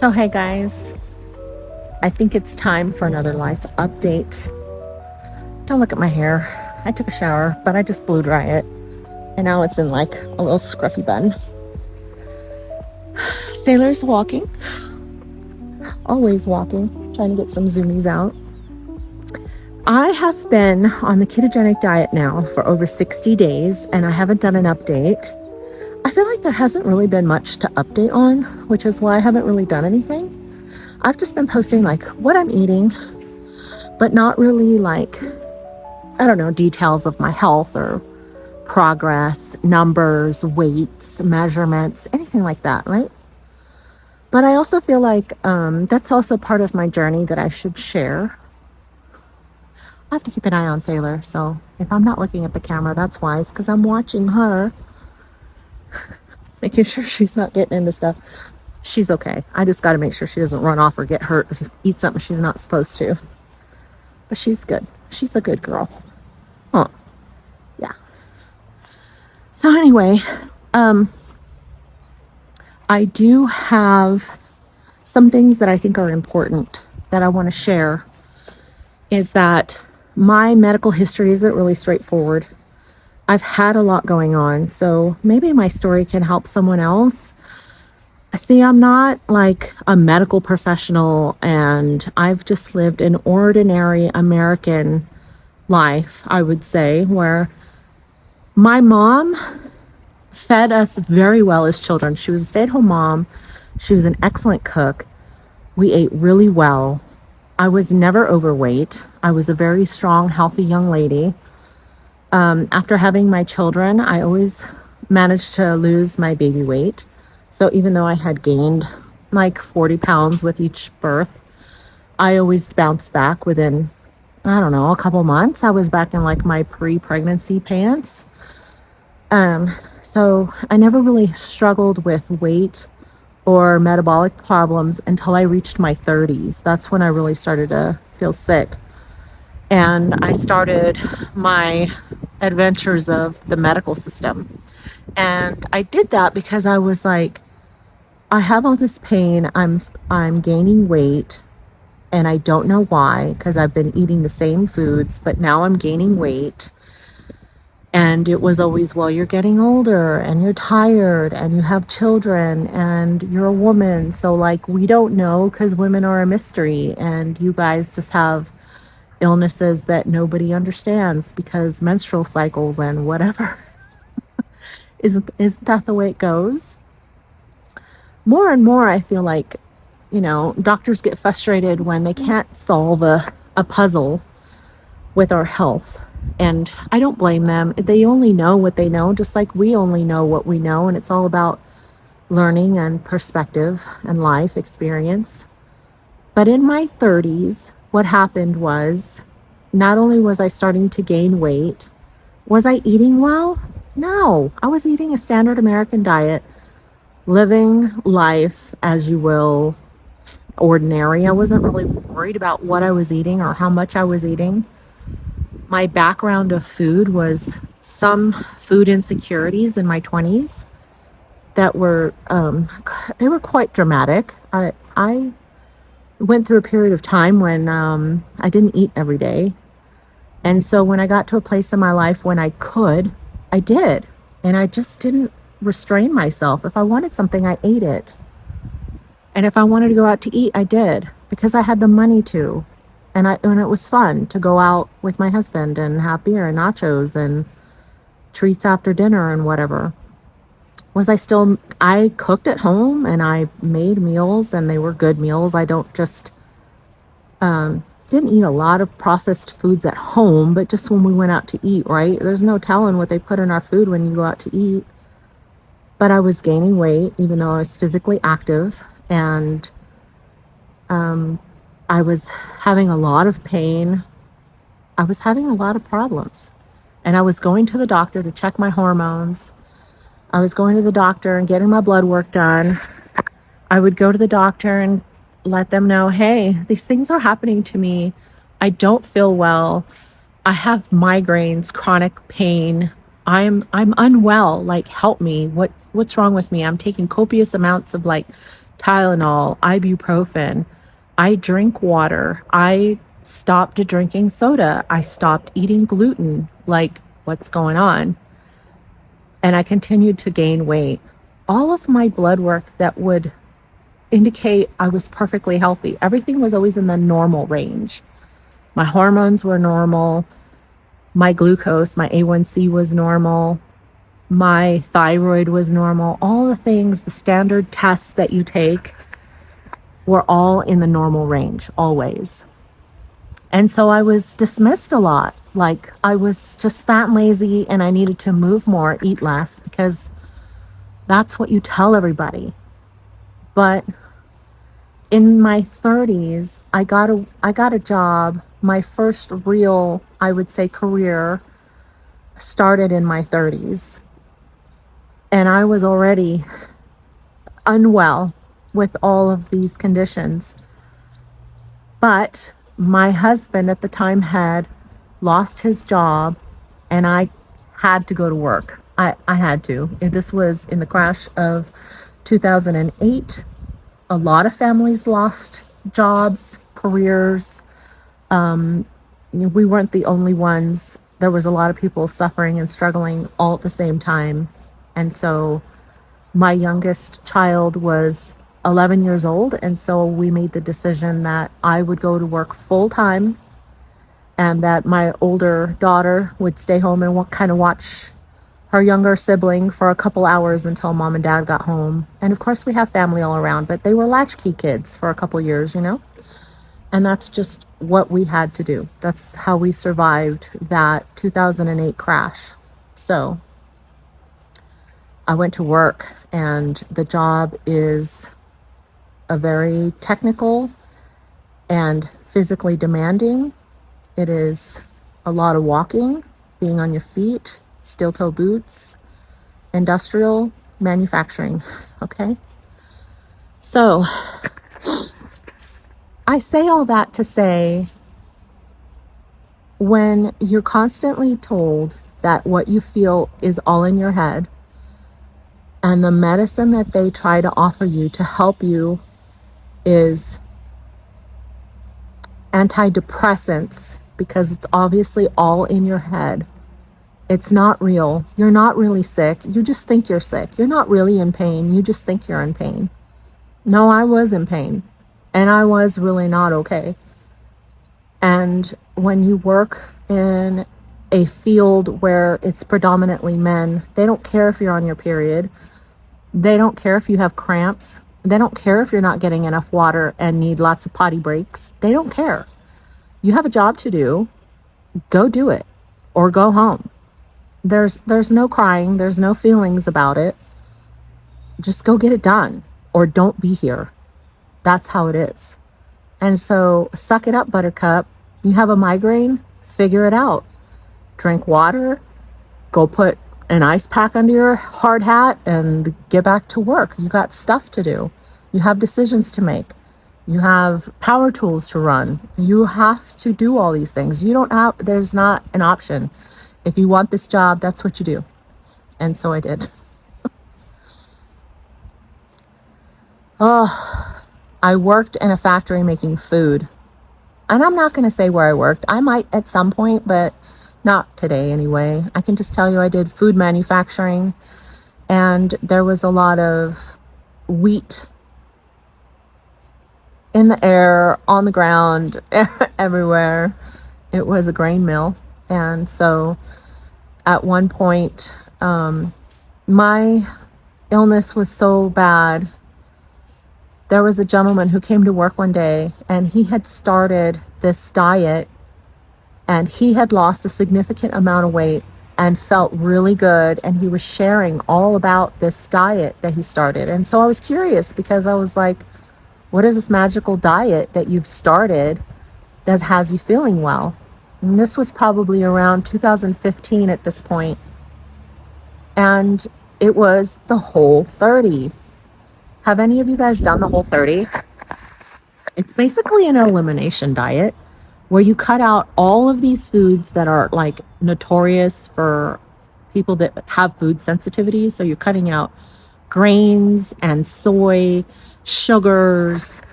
So, hey guys, I think it's time for another life update. Don't look at my hair. I took a shower, but I just blew dry it. And now it's in like a little scruffy bun. Sailor's walking. Always walking. Trying to get some zoomies out. I have been on the ketogenic diet now for over 60 days, and I haven't done an update. I feel like there hasn't really been much to update on, which is why I haven't really done anything. I've just been posting like what I'm eating, but not really like, I don't know, details of my health or progress, numbers, weights, measurements, anything like that, right? But I also feel like that's also part of my journey that I should share. I have to keep an eye on Sailor, so if I'm not looking at the camera, that's why. It's because I'm watching her, making sure she's not getting into stuff. She's okay. I just got to make sure she doesn't run off or get hurt or eat something she's not supposed to. But she's good. She's a good girl. Huh. Yeah. So anyway, I do have some things that I think are important that I want to share. Is that my medical history isn't really straightforward. I've had a lot going on, so maybe my story can help someone else. See, I'm not like a medical professional, and I've just lived an ordinary American life, I would say, where my mom fed us very well as children. She was a stay-at-home mom. She was an excellent cook. We ate really well. I was never overweight. I was a very strong, healthy young lady. After having my children, I always managed to lose my baby weight. So even though I had gained like 40 pounds with each birth, I always bounced back within, I don't know, a couple months. I was back in like my pre-pregnancy pants. So I never really struggled with weight or metabolic problems until I reached my 30s. That's when I really started to feel sick. And I started my adventures of the medical system. And I did that because I was like, I have all this pain. I'm gaining weight, and I don't know why, because I've been eating the same foods, but now I'm gaining weight. And it was always, well, you're getting older and you're tired and you have children and you're a woman. So like, we don't know because women are a mystery, and you guys just have illnesses that nobody understands because menstrual cycles and whatever. Isn't that the way it goes? More and more, I feel like, doctors get frustrated when they can't solve a puzzle with our health. And I don't blame them. They only know what they know, just like we only know what we know. And it's all about learning and perspective and life experience. But in my 30s, what happened was, not only was I starting to gain weight, was I eating well? No, I was eating a standard American diet, living life as you will, ordinary. I wasn't really worried about what I was eating or how much I was eating. My background of food was some food insecurities in my 20s that were, they were quite dramatic. I went through a period of time when I didn't eat every day. And so when I got to a place in my life when I could, I did. And I just didn't restrain myself. If I wanted something, I ate it. And if I wanted to go out to eat, I did, because I had the money to. And it was fun to go out with my husband and have beer and nachos and treats after dinner and whatever. I cooked at home and I made meals, and they were good meals. I don't just, didn't eat a lot of processed foods at home, but just when we went out to eat, right? There's no telling what they put in our food when you go out to eat. But I was gaining weight, even though I was physically active, and I was having a lot of pain. I was having a lot of problems. And I was going to the doctor to check my hormones. I was going to the doctor and getting my blood work done. I would go to the doctor and let them know, hey, these things are happening to me. I don't feel well. I have migraines, chronic pain. I'm unwell. Like, help me. What's wrong with me? I'm taking copious amounts of like Tylenol, ibuprofen. I drink water. I stopped drinking soda. I stopped eating gluten. Like, what's going on? And I continued to gain weight. All of my blood work that would indicate I was perfectly healthy, everything was always in the normal range. My hormones were normal. My glucose, my A1C was normal. My thyroid was normal. All the things, the standard tests that you take were all in the normal range, always. And so I was dismissed a lot. Like, I was just fat and lazy and I needed to move more, eat less, because that's what you tell everybody. But in my 30s, I got a job. My first real, I would say, career started in my 30s. And I was already unwell with all of these conditions. But my husband at the time had lost his job and I had to go to work. I had to. This was in the crash of 2008. A lot of families lost jobs, careers. We weren't the only ones. There was a lot of people suffering and struggling all at the same time. And so my youngest child was 11 years old. And so we made the decision that I would go to work full time and that my older daughter would stay home and kind of watch her younger sibling for a couple hours until mom and dad got home. And of course we have family all around, but they were latchkey kids for a couple years, and that's just what we had to do. That's how we survived that 2008 crash. So I went to work, and the job is a very technical and physically demanding. It is a lot of walking, being on your feet, steel-toe boots, industrial manufacturing, okay? So I say all that to say, when you're constantly told that what you feel is all in your head, and the medicine that they try to offer you to help you is antidepressants, because it's obviously all in your head. It's not real. You're not really sick. You just think you're sick. You're not really in pain. You just think you're in pain. No, I was in pain, and I was really not okay. And when you work in a field where it's predominantly men, they don't care if you're on your period. They don't care if you have cramps. They don't care if you're not getting enough water and need lots of potty breaks. They don't care. You have a job to do. Go do it or go home. There's no crying. There's no feelings about it. Just go get it done or don't be here. That's how it is. And so suck it up, buttercup. You have a migraine? Figure it out. Drink water. Go put an ice pack under your hard hat and get back to work. You got stuff to do. You have decisions to make. You have power tools to run. You have to do all these things. There's not an option. If you want this job, that's what you do. And so I did. I worked in a factory making food. And I'm not going to say where I worked. I might at some point, but not today anyway. I can just tell you I did food manufacturing, and there was a lot of wheat in the air, on the ground, everywhere. It was a grain mill. And so at one point, my illness was so bad. There was a gentleman who came to work one day, and he had started this diet, and he had lost a significant amount of weight and felt really good. And he was sharing all about this diet that he started. And so I was curious, because I was like, what is this magical diet that you've started that has you feeling well? And this was probably around 2015 at this point. And it was the Whole30. Have any of you guys done the Whole30? It's basically an elimination diet where you cut out all of these foods that are like notorious for people that have food sensitivities. So you're cutting out grains and soy, sugars,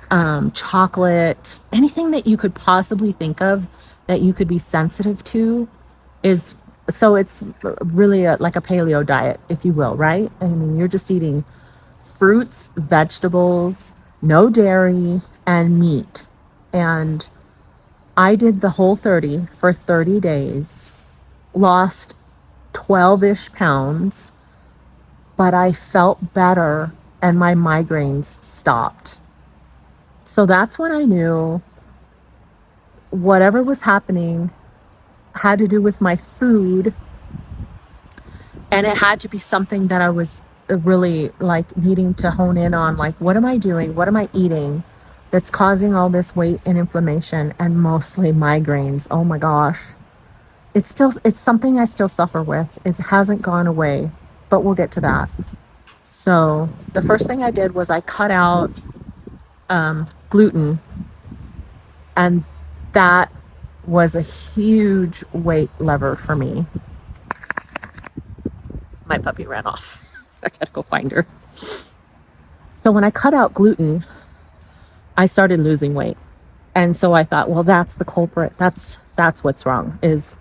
chocolate, anything that you could possibly think of that you could be sensitive to is, so it's really like a paleo diet, if you will, right? I mean, you're just eating fruits, vegetables, no dairy, and meat. And I did the whole 30 for 30 days, lost 12-ish pounds, but I felt better and my migraines stopped. So that's when I knew whatever was happening had to do with my food, and it had to be something that I was really like needing to hone in on. Like, what am I doing? What am I eating that's causing all this weight and inflammation and mostly migraines? Oh my gosh. It's something I still suffer with. It hasn't gone away, but we'll get to that. So the first thing I did was I cut out gluten, and that was a huge weight lever for me. My puppy ran off. I gotta go find her. So when I cut out gluten, I started losing weight. And so I thought, well, that's the culprit. That's what's wrong, is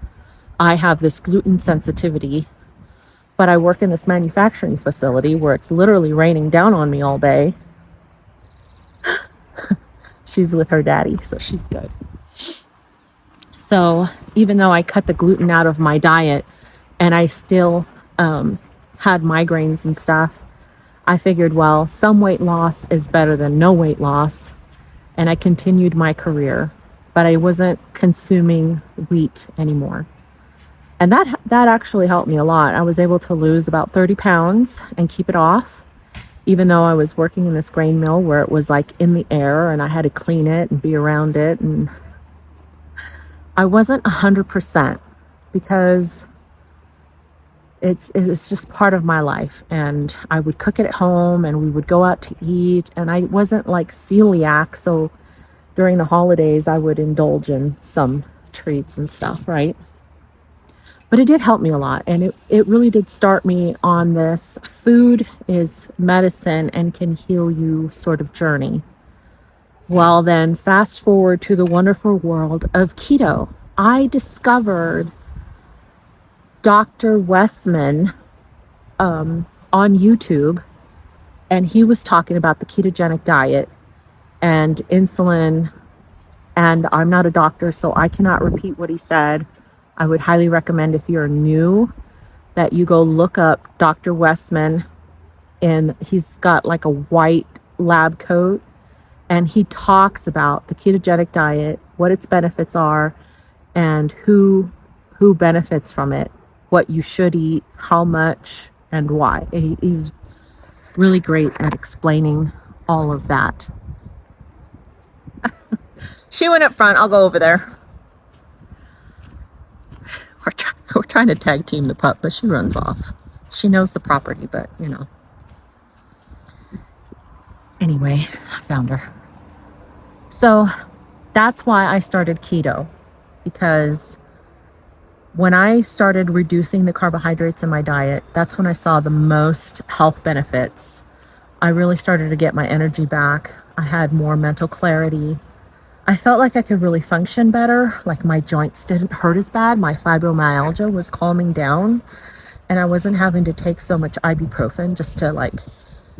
I have this gluten sensitivity, but I work in this manufacturing facility where it's literally raining down on me all day. She's with her daddy, so she's good. So even though I cut the gluten out of my diet and I still had migraines and stuff, I figured, well, some weight loss is better than no weight loss. And I continued my career, but I wasn't consuming wheat anymore. And that actually helped me a lot. I was able to lose about 30 pounds and keep it off, even though I was working in this grain mill where it was like in the air and I had to clean it and be around it. And I wasn't 100% because it's just part of my life. And I would cook it at home and we would go out to eat. And I wasn't like celiac. So during the holidays, I would indulge in some treats and stuff, right? But it did help me a lot. And it really did start me on this food is medicine and can heal you sort of journey. Well, then fast forward to the wonderful world of keto. I discovered Dr. Westman on YouTube, and he was talking about the ketogenic diet and insulin. And I'm not a doctor, so I cannot repeat what he said. I would highly recommend, if you're new, that you go look up Dr. Westman, and he's got like a white lab coat, and he talks about the ketogenic diet, what its benefits are, and who benefits from it, what you should eat, how much, and why. He's really great at explaining all of that. She went up front. I'll go over there. We're trying to tag team the pup, but she runs off. She knows the property, but you know. Anyway, I found her. So that's why I started keto, because when I started reducing the carbohydrates in my diet, that's when I saw the most health benefits. I really started to get my energy back. I had more mental clarity. I felt like I could really function better, like my joints didn't hurt as bad. My fibromyalgia was calming down, and I wasn't having to take so much ibuprofen just to like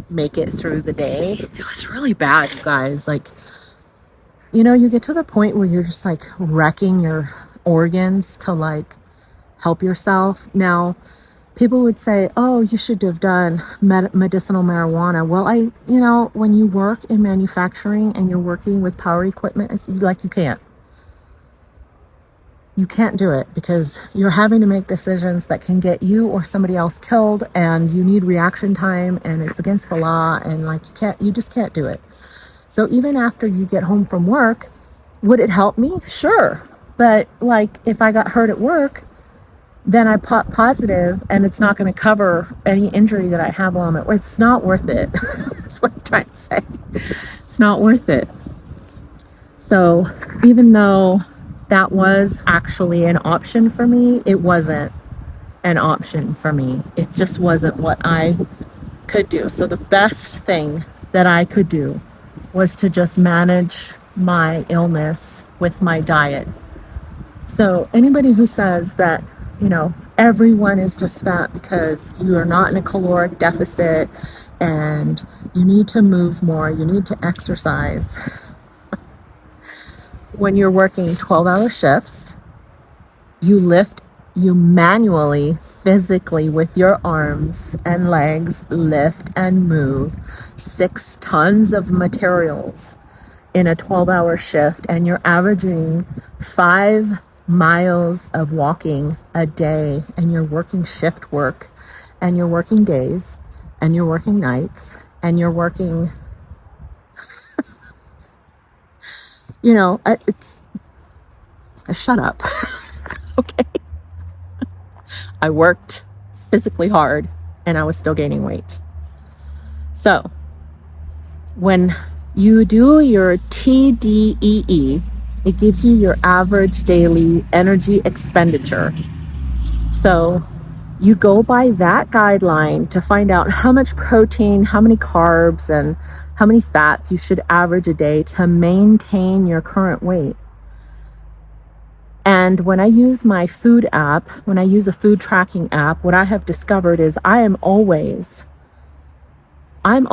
make it through the day. It was really bad, you guys. Like, you know, you get to the point where you're just like wrecking your organs to like help yourself. Now, people would say, oh, you should have done medicinal marijuana. Well, when you work in manufacturing and you're working with power equipment, it's like you can't do it, because you're having to make decisions that can get you or somebody else killed, and you need reaction time, and it's against the law, and like you just can't do it. So even after you get home from work, would it help me? Sure. But like if I got hurt at work, then I pop positive, and it's not going to cover any injury that I have while I'm at work. It's not worth it. That's what I'm trying to say. It's not worth it. So even though that was actually an option for me, it wasn't an option for me. It just wasn't what I could do. So the best thing that I could do was to just manage my illness with my diet. So anybody who says that, everyone is just fat because you are not in a caloric deficit and you need to move more, you need to exercise. When you're working 12-hour shifts, you manually, physically with your arms and legs, lift and move 6 tons of materials in a 12-hour shift, and you're averaging 5 miles of walking a day, and you're working shift work, and you're working days, and you're working nights, and you're working, it's, shut up. Okay. I worked physically hard and I was still gaining weight. So when you do your TDEE, it gives you your average daily energy expenditure. So you go by that guideline to find out how much protein, how many carbs, and how many fats you should average a day to maintain your current weight. And when I use my food app, when I use a food tracking app, what I have discovered is I'm always under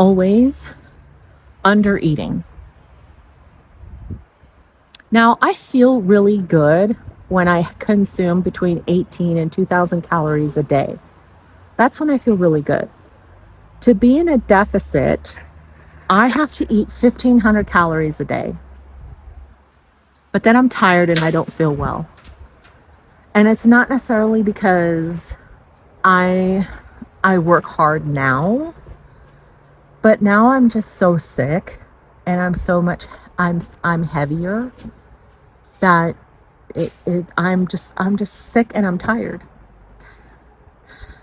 eating. Now, I feel really good when I consume between 18 and 2,000 calories a day. That's when I feel really good. To be in a deficit, I have to eat 1,500 calories a day. But then I'm tired and I don't feel well. And it's not necessarily because I work hard now, but now I'm just so sick and I'm heavier that I'm just sick and I'm tired.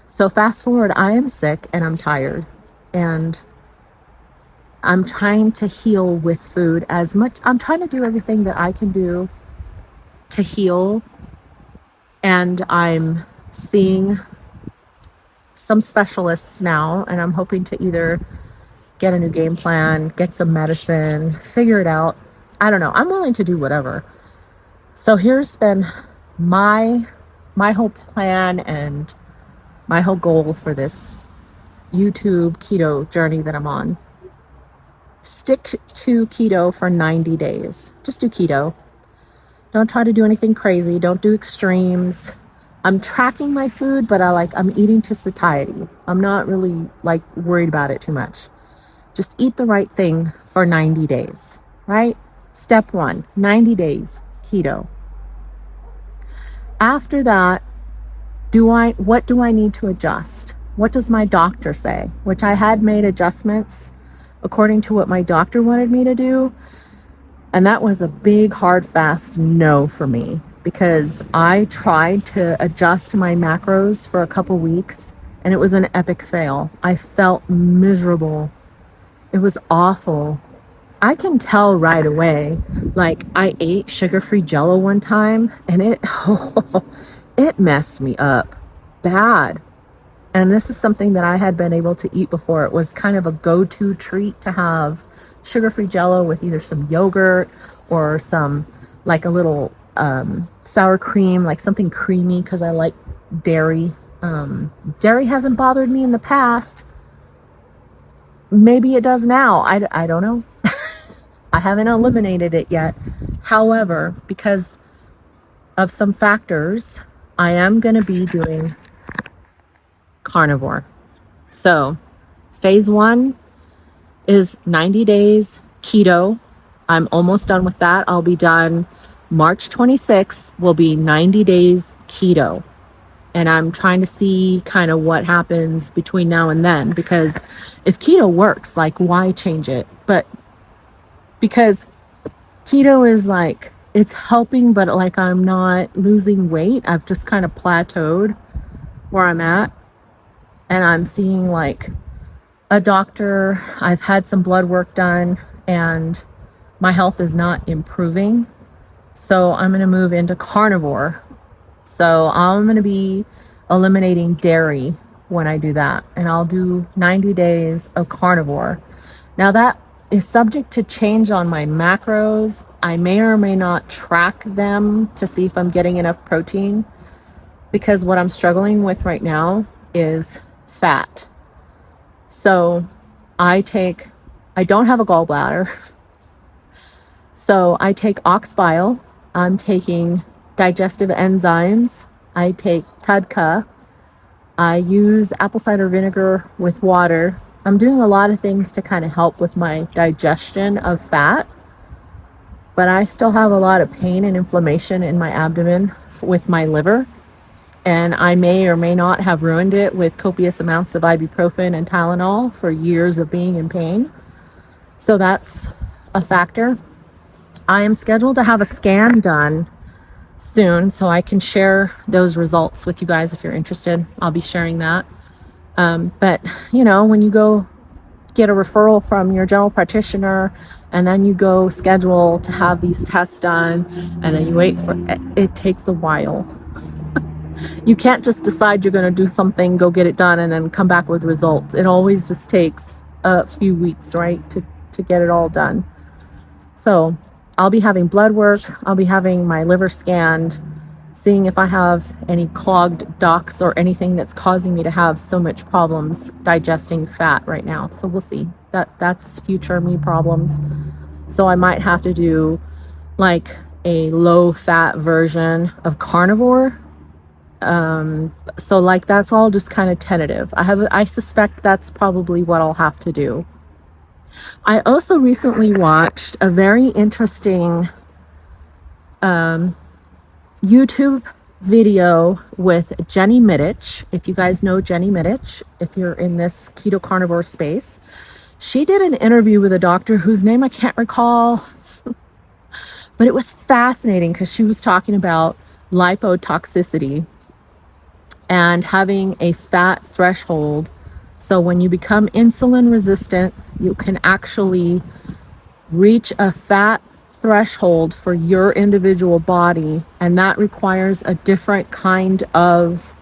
So fast forward, I am sick and I'm tired, and I'm trying to heal with food as much. I'm trying to do everything that I can do to heal. And I'm seeing some specialists now, and I'm hoping to either get a new game plan, get some medicine, figure it out. I don't know. I'm willing to do whatever. So here's been my whole plan and my whole goal for this YouTube keto journey that I'm on. Stick to keto for 90 days. Just do keto. Don't try to do anything crazy. Don't do extremes. I'm tracking my food, but I'm eating to satiety. I'm not really worried about it too much. Just eat the right thing for 90 days, right? Step 1, 90 days keto. After that, what do I need to adjust? What does my doctor say? Which I had made adjustments according to what my doctor wanted me to do. And that was a big, hard, fast no for me, because I tried to adjust my macros for a couple weeks and it was an epic fail. I felt miserable. It was awful. I can tell right away. I ate sugar-free Jell-O one time and it messed me up bad. And this is something that I had been able to eat before. It was kind of a go-to treat to have sugar-free Jell-O with either some yogurt or some, a little sour cream, something creamy, because I like dairy. Dairy hasn't bothered me in the past. Maybe it does now. I don't know. I haven't eliminated it yet. However, because of some factors, I am going to be doing carnivore. So phase 1 is 90 days keto. I'm almost done with that. I'll be done March 26th will be 90 days keto. And I'm trying to see kind of what happens between now and then, because if keto works, why change it? But because keto is it's helping, but I'm not losing weight. I've just kind of plateaued where I'm at. And I'm seeing a doctor. I've had some blood work done and my health is not improving. So I'm going to move into carnivore. So I'm going to be eliminating dairy when I do that. And I'll do 90 days of carnivore. Now that is subject to change on my macros. I may or may not track them to see if I'm getting enough protein, because what I'm struggling with right now is fat. So I don't have a gallbladder. So I take ox bile. I'm taking digestive enzymes. I take TUDCA. I use apple cider vinegar with water. I'm doing a lot of things to kind of help with my digestion of fat, but I still have a lot of pain and inflammation in my abdomen with my liver, and I may or may not have ruined it with copious amounts of ibuprofen and Tylenol for years of being in pain. So that's a factor. I am scheduled to have a scan done soon, so I can share those results with you guys if you're interested. I'll be sharing that. But when you go get a referral from your general practitioner, and then you go schedule to have these tests done, and then you wait for it takes a while. You can't just decide you're going to do something, go get it done, and then come back with results. It always just takes a few weeks, right, to get it all done. So I'll be having blood work. I'll be having my liver scanned, seeing if I have any clogged ducts or anything that's causing me to have so much problems digesting fat right now. So we'll see. That's future me problems. So I might have to do like a low fat version of carnivore. So like that's all just kind of tentative. I suspect that's probably what I'll have to do. I also recently watched a very interesting YouTube video with Jenny Mittich. If you guys know Jenny Mittich, if you're in this keto carnivore space, she did an interview with a doctor whose name I can't recall, but it was fascinating because she was talking about lipotoxicity and having a fat threshold. So when you become insulin resistant, you can actually reach a fat threshold for your individual body, and that requires a different kind of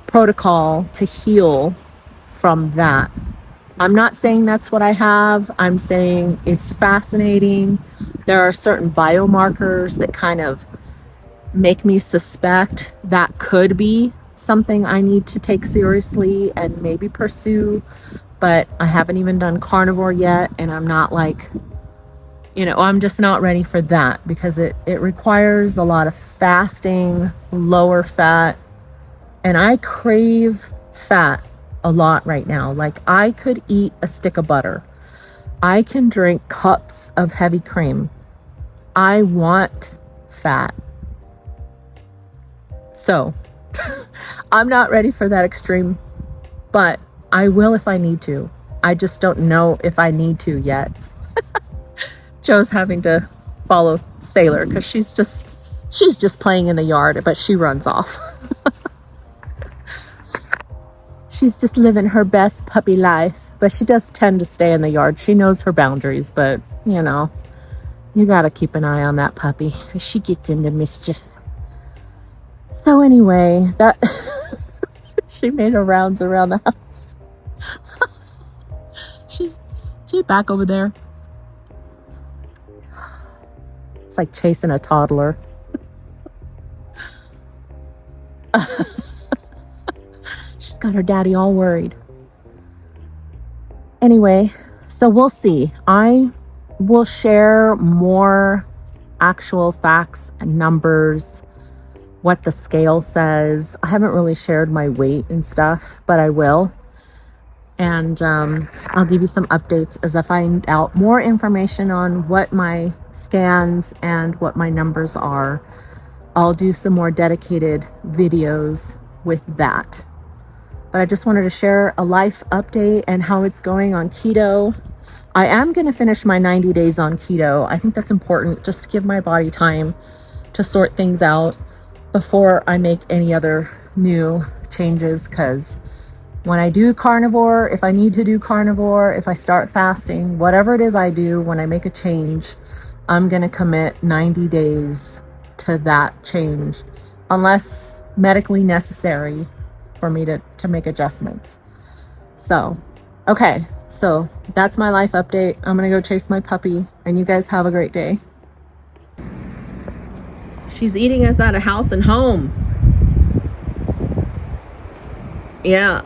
protocol to heal from that. I'm not saying that's what I have. I'm saying it's fascinating. There are certain biomarkers that kind of make me suspect that could be something I need to take seriously and maybe pursue, but I haven't even done carnivore yet, and I'm not I'm just not ready for that because it requires a lot of fasting, lower fat, and I crave fat a lot right now. Like I could eat a stick of butter. I can drink cups of heavy cream. I want fat. So I'm not ready for that extreme, but I will if I need to. I just don't know if I need to yet. Joe's having to follow Sailor because she's just playing in the yard, but she runs off. She's just living her best puppy life, but she does tend to stay in the yard. She knows her boundaries, but you got to keep an eye on that puppy because she gets into mischief. So anyway, that she made her rounds around the house. She's back over there. It's like chasing a toddler. She's got her daddy all worried. Anyway, so we'll see. I will share more actual facts and numbers, what the scale says. I haven't really shared my weight and stuff, but I will. And I'll give you some updates as I find out more information on what my scans and what my numbers are. I'll do some more dedicated videos with that. But I just wanted to share a life update and how it's going on keto. I am going to finish my 90 days on keto. I think that's important just to give my body time to sort things out before I make any other new changes, because when I do carnivore, if I need to do carnivore, if I start fasting, whatever it is I do, when I make a change, I'm going to commit 90 days to that change, unless medically necessary. for me to make adjustments. So, okay. So that's my life update. I'm going to go chase my puppy, and you guys have a great day. She's eating us out of house and home. Yeah.